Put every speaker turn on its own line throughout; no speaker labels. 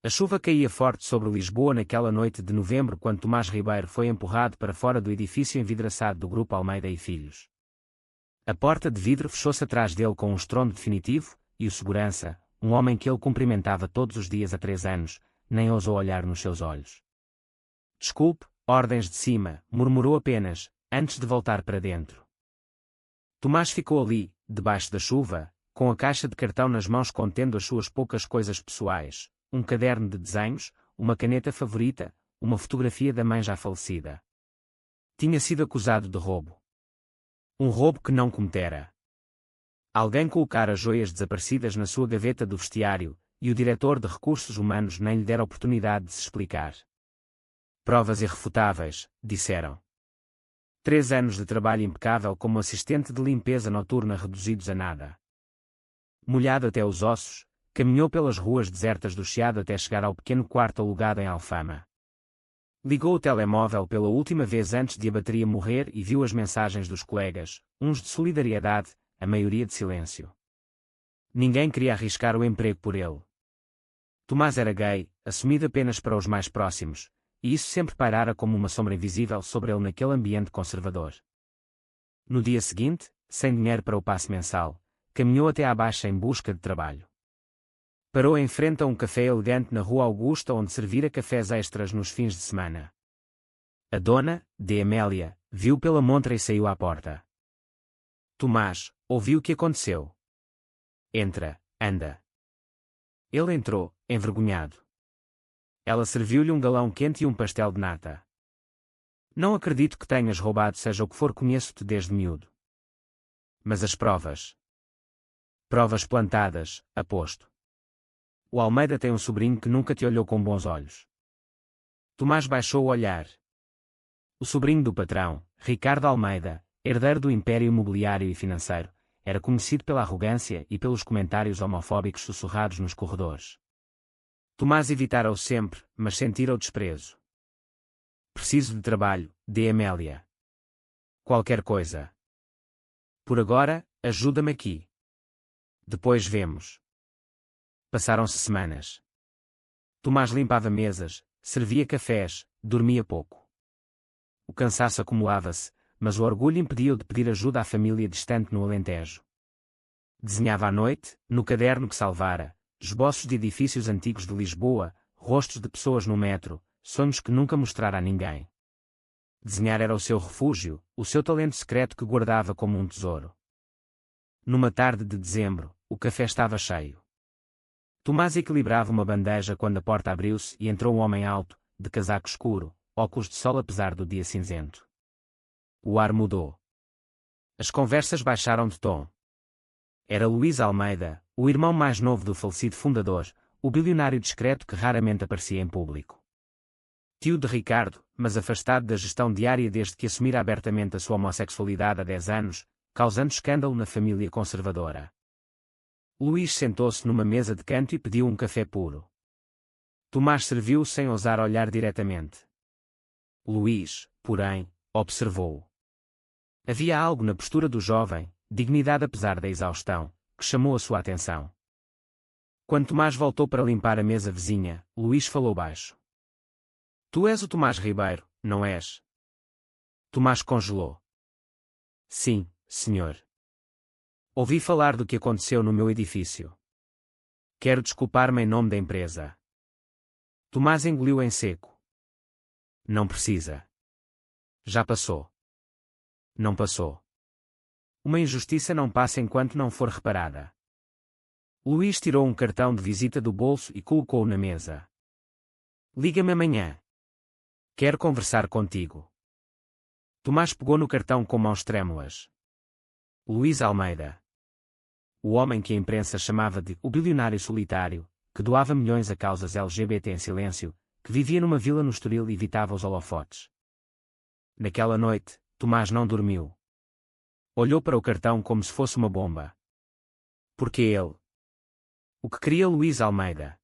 A chuva caía forte sobre Lisboa naquela noite de novembro quando Tomás Ribeiro foi empurrado para fora do edifício envidraçado do Grupo Almeida e Filhos. A porta de vidro fechou-se atrás dele com um estrondo definitivo, e o segurança, um homem que ele cumprimentava todos os dias há 3 anos, nem ousou olhar nos seus olhos. Desculpe, ordens de cima, murmurou apenas, antes de voltar para dentro. Tomás ficou ali, debaixo da chuva, com a caixa de cartão nas mãos contendo as suas poucas coisas pessoais, um caderno de desenhos, uma caneta favorita, uma fotografia da mãe já falecida. Tinha sido acusado de roubo. Um roubo que não cometera. Alguém colocara joias desaparecidas na sua gaveta do vestiário, e o diretor de recursos humanos nem lhe dera oportunidade de se explicar. Provas irrefutáveis, disseram. 3 anos de trabalho impecável como assistente de limpeza noturna reduzidos a nada. Molhado até os ossos, caminhou pelas ruas desertas do Chiado até chegar ao pequeno quarto alugado em Alfama. Ligou o telemóvel pela última vez antes de a bateria morrer e viu as mensagens dos colegas, uns de solidariedade, a maioria de silêncio. Ninguém queria arriscar o emprego por ele. Tomás era gay, assumido apenas para os mais próximos, e isso sempre pairara como uma sombra invisível sobre ele naquele ambiente conservador. No dia seguinte, sem dinheiro para o passe mensal, caminhou até à Baixa em busca de trabalho. Parou em frente a um café elegante na Rua Augusta onde servira cafés extras nos fins de semana. A dona, de Amélia, viu pela montra e saiu à porta. Tomás, ouviu o que aconteceu. Entra, anda. Ele entrou, envergonhado. Ela serviu-lhe um galão quente e um pastel de nata. Não acredito que tenhas roubado, seja o que for, conheço-te desde miúdo. Mas as provas? Provas plantadas, aposto. O Almeida tem um sobrinho que nunca te olhou com bons olhos. Tomás baixou o olhar. O sobrinho do patrão, Ricardo Almeida, herdeiro do império imobiliário e financeiro, era conhecido pela arrogância e pelos comentários homofóbicos sussurrados nos corredores. Tomás evitara-o sempre, mas sentira o desprezo. Preciso de trabalho, de Amélia. Qualquer coisa. Por agora, ajuda-me aqui. Depois vemos. Passaram-se semanas. Tomás limpava mesas, servia cafés, dormia pouco. O cansaço acumulava-se, mas o orgulho impediu de pedir ajuda à família distante no Alentejo. Desenhava à noite, no caderno que salvara, esboços de edifícios antigos de Lisboa, rostos de pessoas no metro, sonhos que nunca mostrara a ninguém. Desenhar era o seu refúgio, o seu talento secreto que guardava como um tesouro. Numa tarde de dezembro, o café estava cheio. Tomás equilibrava uma bandeja quando a porta abriu-se e entrou um homem alto, de casaco escuro, óculos de sol apesar do dia cinzento. O ar mudou. As conversas baixaram de tom. Era Luís Almeida, o irmão mais novo do falecido fundador, o bilionário discreto que raramente aparecia em público. Tio de Ricardo, mas afastado da gestão diária desde que assumira abertamente a sua homossexualidade há 10 anos, causando escândalo na família conservadora. Luís sentou-se numa mesa de canto e pediu um café puro. Tomás serviu sem ousar olhar diretamente. Luís, porém, observou-o. Havia algo na postura do jovem, dignidade apesar da exaustão, que chamou a sua atenção. Quando Tomás voltou para limpar a mesa vizinha, Luís falou baixo. Tu és o Tomás Ribeiro, não és? Tomás congelou. Sim, senhor. Ouvi falar do que aconteceu no meu edifício. Quero desculpar-me em nome da empresa. Tomás engoliu em seco. Não precisa. Já passou. Não passou. Uma injustiça não passa enquanto não for reparada. Luís tirou um cartão de visita do bolso e colocou-o na mesa. Liga-me amanhã. Quero conversar contigo. Tomás pegou no cartão com mãos trêmulas. Luís Almeida. O homem que a imprensa chamava de o bilionário solitário, que doava milhões a causas LGBT em silêncio, que vivia numa vila no Estoril e evitava os holofotes. Naquela noite, Tomás não dormiu. Olhou para o cartão como se fosse uma bomba. Porque ele? O que queria Luís Almeida?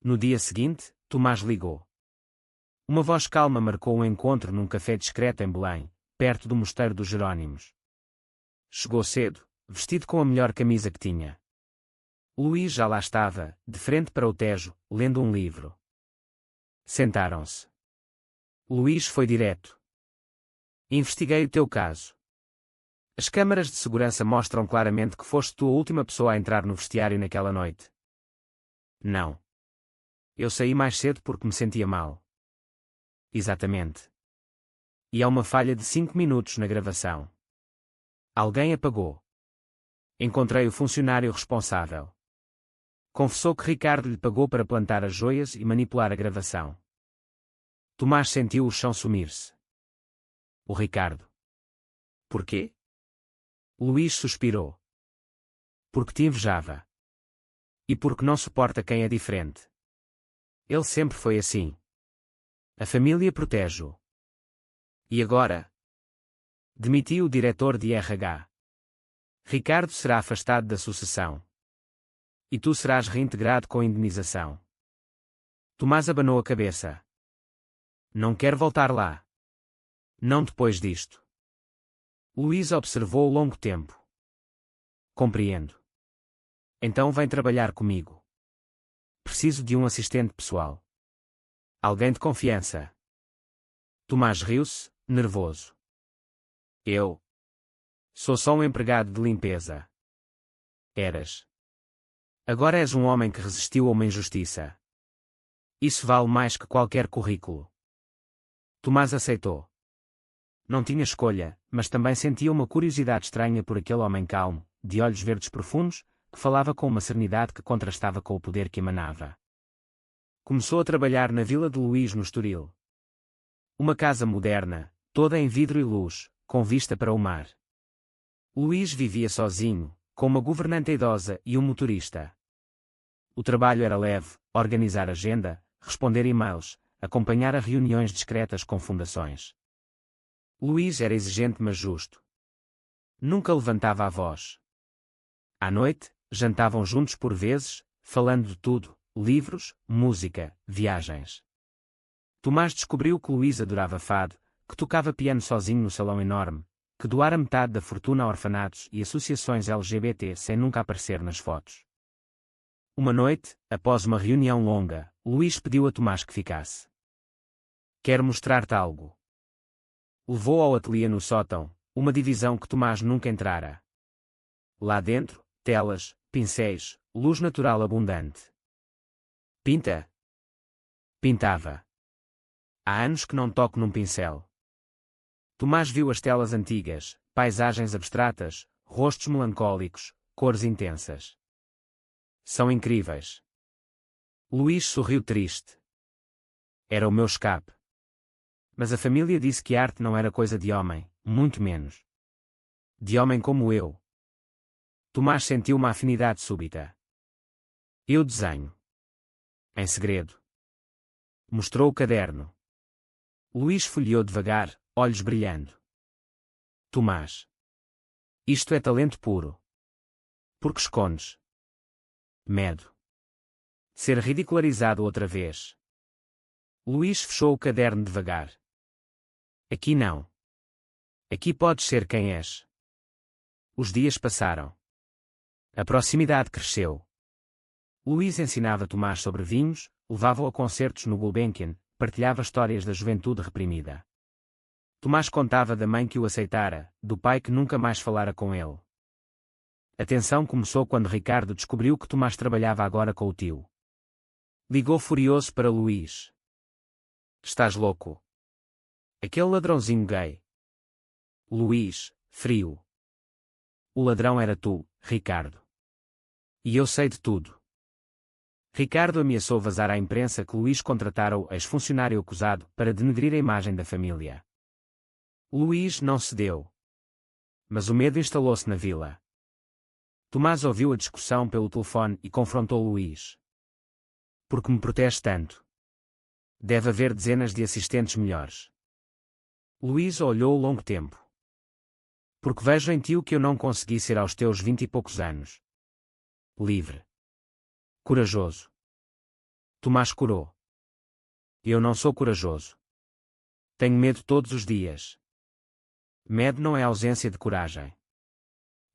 No dia seguinte, Tomás ligou. Uma voz calma marcou um encontro num café discreto em Belém, perto do Mosteiro dos Jerónimos. Chegou cedo, vestido com a melhor camisa que tinha. Luís já lá estava, de frente para o Tejo, lendo um livro. Sentaram-se. Luís foi direto. Investiguei o teu caso. As câmaras de segurança mostram claramente que foste tu a última pessoa a entrar no vestiário naquela noite. Não. Eu saí mais cedo porque me sentia mal. Exatamente. E há uma falha de 5 minutos na gravação. Alguém apagou. Encontrei o funcionário responsável. Confessou que Ricardo lhe pagou para plantar as joias e manipular a gravação. Tomás sentiu o chão sumir-se. O Ricardo. Porquê? Luís suspirou. Porque te invejava. E porque não suporta quem é diferente. Ele sempre foi assim. A família protege-o. E agora? Demitiu o diretor de RH. Ricardo será afastado da sucessão. E tu serás reintegrado com indenização. Tomás abanou a cabeça. Não quero voltar lá. Não depois disto. Luís observou longo tempo. Compreendo. Então vem trabalhar comigo. Preciso de um assistente pessoal. Alguém de confiança. Tomás riu-se, nervoso. Eu? Sou só um empregado de limpeza. Eras. Agora és um homem que resistiu a uma injustiça. Isso vale mais que qualquer currículo. Tomás aceitou. Não tinha escolha, mas também sentia uma curiosidade estranha por aquele homem calmo, de olhos verdes profundos, que falava com uma serenidade que contrastava com o poder que emanava. Começou a trabalhar na vila de Luís no Estoril. Uma casa moderna, toda em vidro e luz, com vista para o mar. Luís vivia sozinho, com uma governanta idosa e um motorista. O trabalho era leve, organizar agenda, responder e-mails, acompanhar a reuniões discretas com fundações. Luís era exigente mas justo. Nunca levantava a voz. À noite, jantavam juntos por vezes, falando de tudo, livros, música, viagens. Tomás descobriu que Luís adorava fado, que tocava piano sozinho no salão enorme, que doara metade da fortuna a orfanatos e associações LGBT sem nunca aparecer nas fotos. Uma noite, após uma reunião longa, Luís pediu a Tomás que ficasse. Quero mostrar-te algo. Levou ao ateliê no sótão, uma divisão que Tomás nunca entrara. Lá dentro, telas, pincéis, luz natural abundante. Pinta? Pintava. Há anos que não toco num pincel. Tomás viu as telas antigas, paisagens abstratas, rostos melancólicos, cores intensas. São incríveis. Luís sorriu triste. Era o meu escape. Mas a família disse que arte não era coisa de homem, muito menos. De homem como eu. Tomás sentiu uma afinidade súbita. Eu desenho. Em segredo. Mostrou o caderno. Luís folheou devagar, olhos brilhando. Tomás. Isto é talento puro. Por que escondes? Medo. Ser ridicularizado outra vez. Luís fechou o caderno devagar. Aqui não. Aqui podes ser quem és. Os dias passaram. A proximidade cresceu. Luís ensinava Tomás sobre vinhos, levava-o a concertos no Gulbenkian, partilhava histórias da juventude reprimida. Tomás contava da mãe que o aceitara, do pai que nunca mais falara com ele. A tensão começou quando Ricardo descobriu que Tomás trabalhava agora com o tio. Ligou furioso para Luís. Estás louco? Aquele ladrãozinho gay. Luís, frio. O ladrão era tu, Ricardo. E eu sei de tudo. Ricardo ameaçou vazar à imprensa que Luís contratara o ex-funcionário acusado para denegrir a imagem da família. Luís não cedeu. Mas o medo instalou-se na vila. Tomás ouviu a discussão pelo telefone e confrontou Luís. Por que me proteges tanto? Deve haver dezenas de assistentes melhores. Luís olhou longo tempo. Porque vejo em ti o que eu não consegui ser aos teus 20 e poucos anos. Livre. Corajoso. Tomás corou. Eu não sou corajoso. Tenho medo todos os dias. Medo não é ausência de coragem.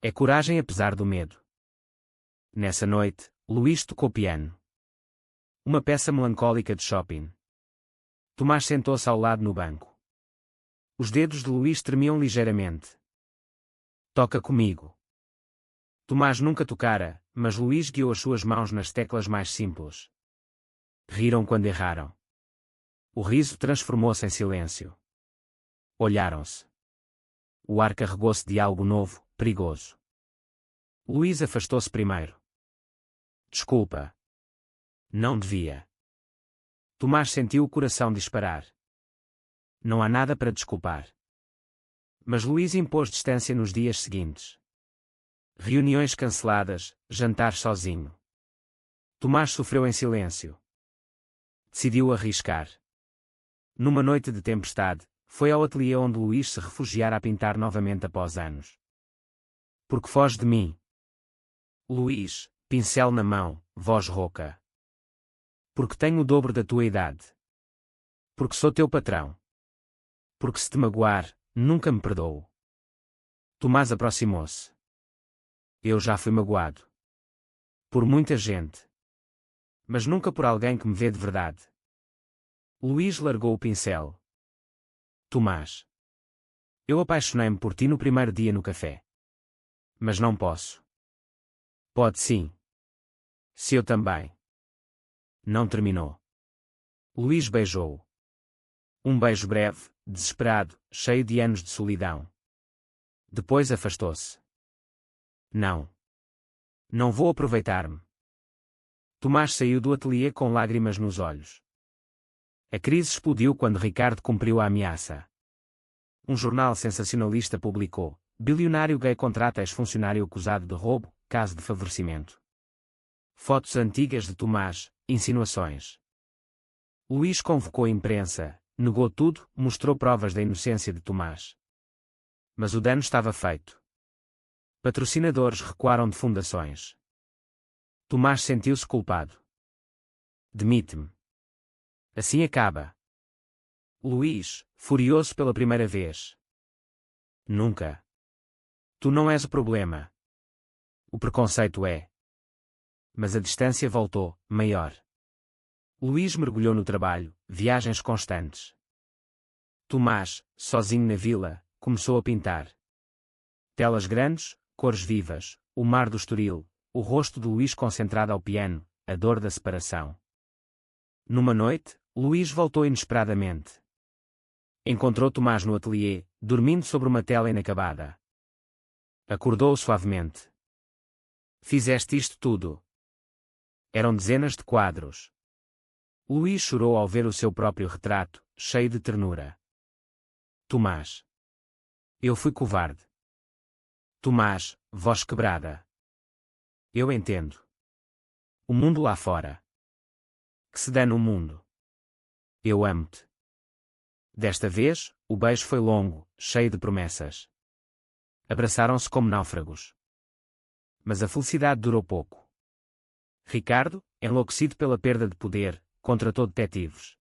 É coragem apesar do medo. Nessa noite, Luís tocou piano. Uma peça melancólica de Chopin. Tomás sentou-se ao lado no banco. Os dedos de Luís tremiam ligeiramente. Toca comigo. Tomás nunca tocara, mas Luís guiou as suas mãos nas teclas mais simples. Riram quando erraram. O riso transformou-se em silêncio. Olharam-se. O ar carregou-se de algo novo, perigoso. Luís afastou-se primeiro. Desculpa. Não devia. Tomás sentiu o coração disparar. Não há nada para desculpar. Mas Luís impôs distância nos dias seguintes. Reuniões canceladas, jantar sozinho. Tomás sofreu em silêncio. Decidiu arriscar. Numa noite de tempestade, foi ao ateliê onde Luís se refugiara a pintar novamente após anos. Porque foge de mim? Luís, pincel na mão, voz rouca. Porque tenho o dobro da tua idade. Porque sou teu patrão. Porque se te magoar, nunca me perdoo. Tomás aproximou-se. Eu já fui magoado. Por muita gente. Mas nunca por alguém que me vê de verdade. Luís largou o pincel. Tomás. Eu apaixonei-me por ti no primeiro dia no café. Mas não posso. Pode sim. Se eu também. Não terminou. Luís beijou-o. Um beijo breve, desesperado, cheio de anos de solidão. Depois afastou-se. Não. Não vou aproveitar-me. Tomás saiu do ateliê com lágrimas nos olhos. A crise explodiu quando Ricardo cumpriu a ameaça. Um jornal sensacionalista publicou: bilionário gay contrata ex-funcionário acusado de roubo, caso de favorecimento. Fotos antigas de Tomás, insinuações. Luís convocou a imprensa, negou tudo, mostrou provas da inocência de Tomás. Mas o dano estava feito. Patrocinadores recuaram de fundações. Tomás sentiu-se culpado. Demite-me. Assim acaba. Luís, furioso pela primeira vez. Nunca. Tu não és o problema. O preconceito é. Mas a distância voltou, maior. Luís mergulhou no trabalho, viagens constantes. Tomás, sozinho na vila, começou a pintar. Telas grandes, cores vivas, o mar do Estoril, o rosto de Luís concentrado ao piano, a dor da separação. Numa noite, Luís voltou inesperadamente. Encontrou Tomás no ateliê, dormindo sobre uma tela inacabada. Acordou-o suavemente. Fizeste isto tudo. Eram dezenas de quadros. Luís chorou ao ver o seu próprio retrato, cheio de ternura. Tomás. Eu fui covarde. Tomás, voz quebrada. Eu entendo. O mundo lá fora. Que se dane o mundo. Eu amo-te. Desta vez, o beijo foi longo, cheio de promessas. Abraçaram-se como náufragos. Mas a felicidade durou pouco. Ricardo, enlouquecido pela perda de poder, contratou detetives.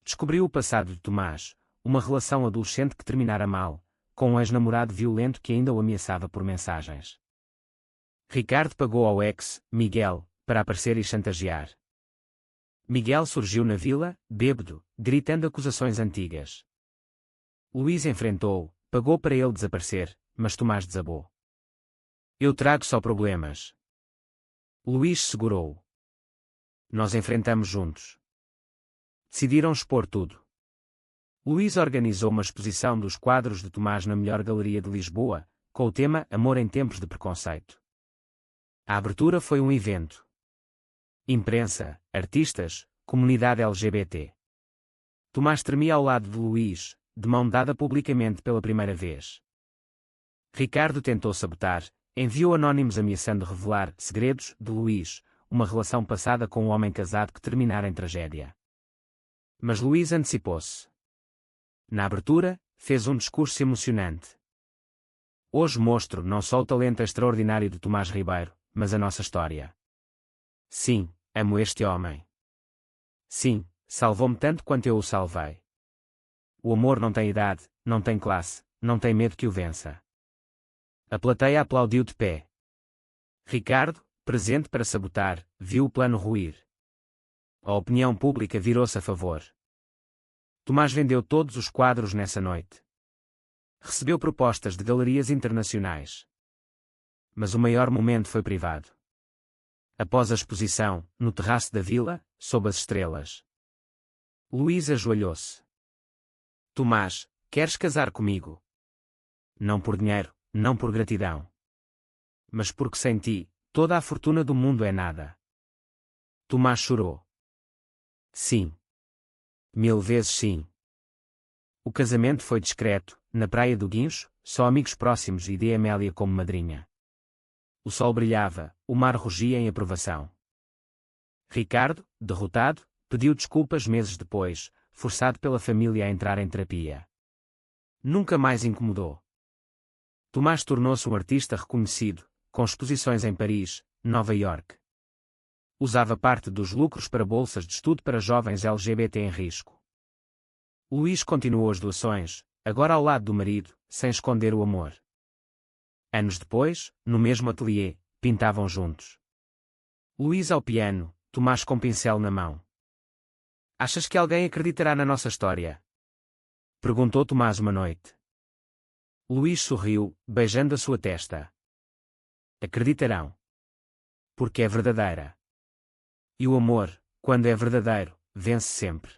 Descobriu o passado de Tomás, uma relação adolescente que terminara mal, com um ex-namorado violento que ainda o ameaçava por mensagens. Ricardo pagou ao ex, Miguel, para aparecer e chantagear. Miguel surgiu na vila, bêbado, gritando acusações antigas. Luís enfrentou-o, pagou para ele desaparecer, mas Tomás desabou. Eu trago só problemas. Luís segurou-o. Nós enfrentamos juntos. Decidiram expor tudo. Luís organizou uma exposição dos quadros de Tomás na melhor galeria de Lisboa, com o tema Amor em Tempos de Preconceito. A abertura foi um evento. Imprensa, artistas, comunidade LGBT. Tomás tremia ao lado de Luís, de mão dada publicamente pela primeira vez. Ricardo tentou sabotar, enviou anónimos ameaçando revelar segredos de Luís, uma relação passada com um homem casado que terminara em tragédia. Mas Luís antecipou-se. Na abertura, fez um discurso emocionante. Hoje mostro não só o talento extraordinário de Tomás Ribeiro, mas a nossa história. Sim, amo este homem. Sim, salvou-me tanto quanto eu o salvei. O amor não tem idade, não tem classe, não tem medo que o vença. A plateia aplaudiu de pé. Ricardo, presente para sabotar, viu o plano ruir. A opinião pública virou-se a favor. Tomás vendeu todos os quadros nessa noite. Recebeu propostas de galerias internacionais. Mas o maior momento foi privado. Após a exposição, no terraço da vila, sob as estrelas, Luís ajoelhou-se. Tomás, queres casar comigo? Não por dinheiro, não por gratidão. Mas porque sem ti, toda a fortuna do mundo é nada. Tomás chorou. Sim. 1000 vezes sim. O casamento foi discreto, na praia do Guincho, só amigos próximos e de Amélia como madrinha. O sol brilhava, o mar rugia em aprovação. Ricardo, derrotado, pediu desculpas meses depois, forçado pela família a entrar em terapia. Nunca mais incomodou. Tomás tornou-se um artista reconhecido, com exposições em Paris, Nova York. Usava parte dos lucros para bolsas de estudo para jovens LGBT em risco. Luís continuou as doações, agora ao lado do marido, sem esconder o amor. Anos depois, no mesmo ateliê, pintavam juntos. Luís ao piano, Tomás com pincel na mão. Achas que alguém acreditará na nossa história? Perguntou Tomás uma noite. Luís sorriu, beijando a sua testa. Acreditarão. Porque é verdadeira. E o amor, quando é verdadeiro, vence sempre.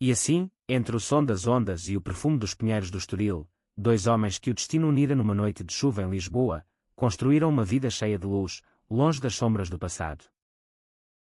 E assim, entre o som das ondas e o perfume dos pinheiros do Estoril, dois homens que o destino unira numa noite de chuva em Lisboa, construíram uma vida cheia de luz, longe das sombras do passado.